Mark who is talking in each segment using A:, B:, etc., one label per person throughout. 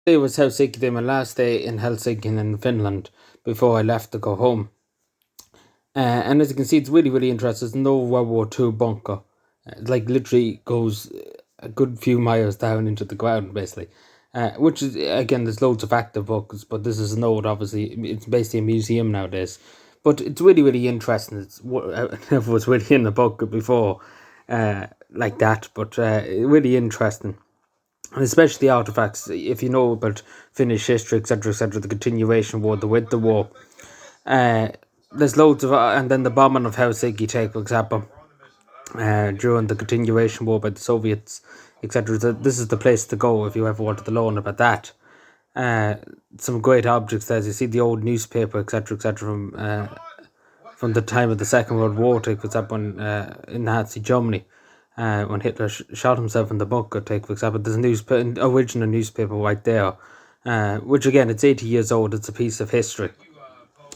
A: Today was Helsinki Day, my last day in Helsinki in Finland before I left to go home. And as you can see, it's really, really interesting. There's no World War II bunker. It literally goes a good few miles down into the ground, basically. Which is, again, there's loads of active bunkers, but this is an old, obviously, it's basically a museum nowadays. But it's really, really interesting. I never was really in a bunker before like that, but really interesting. And especially the artifacts, if you know about Finnish history, etc., the continuation war, the Winter War. There's loads of, and then the bombing of Helsinki, take for example, during the continuation war by the Soviets, etc. This is the place to go if you ever wanted to learn about that. Some great objects there. As you see the old newspaper, etc., from the time of the Second World War, take for example, in Nazi Germany. When Hitler shot himself in the bunker, take for example, there's an original newspaper right there, which again, it's 80 years old. It's a piece of history.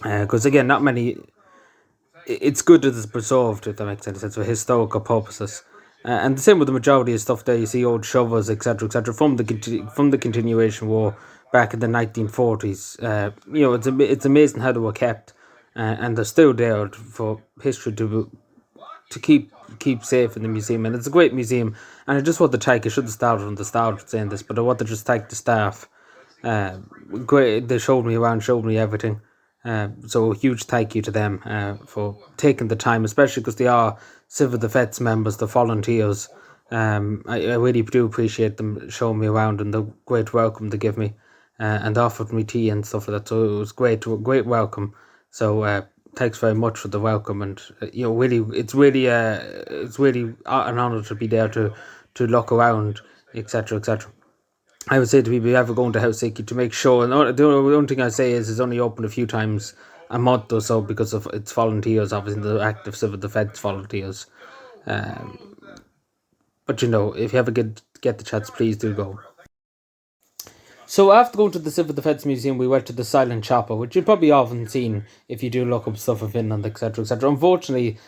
A: Because again, not many. It's good that it's preserved, if that makes any sense, for historical purposes. And the same with the majority of stuff there. You see old shovels, etc., from the continuation war back in the 1940s. It's amazing how they were kept, and they're still there for history to keep safe in the museum. And it's a great museum. And I just want to thank. I should have started from the start saying this, but I want to just thank the staff. Great, they showed me around, showed me everything. So a huge thank you to them for taking the time, especially because they are civil defence members, the volunteers. I really do appreciate them showing me around and the great welcome they give me, and offered me tea and stuff like that. So it was great welcome. So thanks very much for the welcome, and it's really an honour to be there to look around, etc. I would say to people, if you ever going to Helsinki, to make sure, and the only thing I say is it's only open a few times a month or so because of its volunteers, obviously the active civil defence volunteers. But if you ever get the chance, please do go. So after going to the Civil Defence Museum, we went to the Silent Chapel, which you've probably often seen if you do look up stuff in Finland, etc. Unfortunately,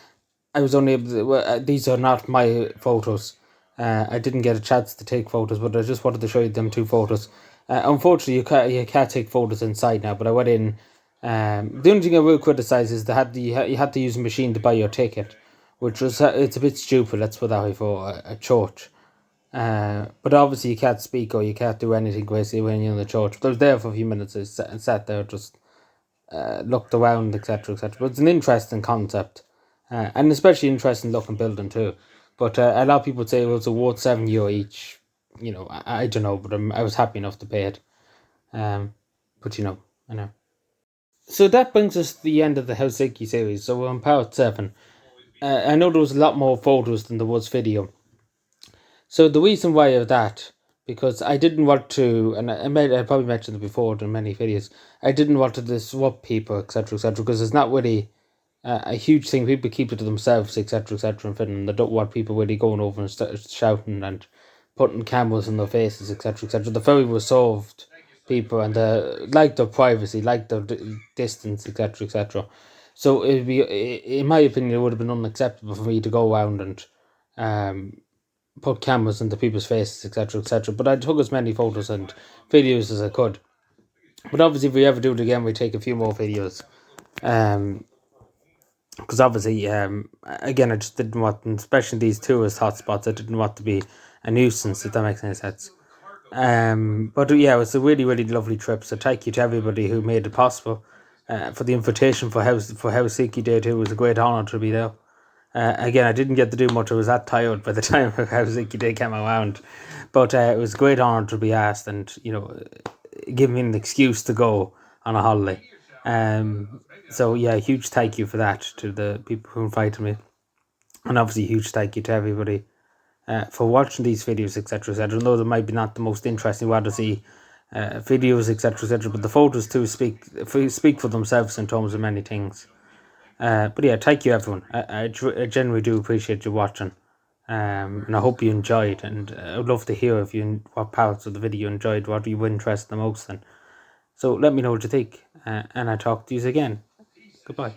A: I was only able to, these are not my photos. I didn't get a chance to take photos, but I just wanted to show you them two photos. Unfortunately, you can't take photos inside now, but I went in. The only thing I will criticise is you had to use a machine to buy your ticket, which was it's a bit stupid. Let's put that way for a church. But obviously you can't speak or you can't do anything basically when you're in the church. But I was there for a few minutes and sat there, just looked around, etc. But it's an interesting concept, and especially interesting looking building too. But a lot of people say it was worth €7 each. I don't know, but I was happy enough to pay it. But I know. So that brings us to the end of the Helsinki series. So we're on part 7. I know there was a lot more photos than there was video. So the reason why of that, because I didn't want to, and I probably mentioned it before in many videos, I didn't want to disrupt people, etc., because it's not really a huge thing. People keep it to themselves, etc. In Finland. They don't want people really going over and shouting and putting cameras in their faces, etc. The very reserved people, and like their privacy, like their distance, etc. So it'd be, in my opinion, it would have been unacceptable for me to go around and put cameras into people's faces, etc. But I took as many photos and videos as I could. But obviously, if we ever do it again, we take a few more videos. Because obviously, again, I just didn't want, especially these tourist hotspots, I didn't want to be a nuisance, if that makes any sense. But yeah, it was a really, really lovely trip. So thank you to everybody who made it possible. For the invitation for Helsinki Day too. It was a great honour to be there. Again, I didn't get to do much. I was that tired by the time Helsinki Day came around. But it was a great honour to be asked and, give me an excuse to go on a holiday. So yeah, huge thank you for that to the people who invited me. And obviously, huge thank you to everybody for watching these videos, etc. I know they might be not the most interesting one to see videos, etc. But the photos too speak for themselves in terms of many things. But yeah, thank you everyone. I genuinely do appreciate you watching. And I hope you enjoyed, and I would love to hear what parts of the video you enjoyed, what you were interested the most in. So let me know what you think, and I talk to you again. Goodbye.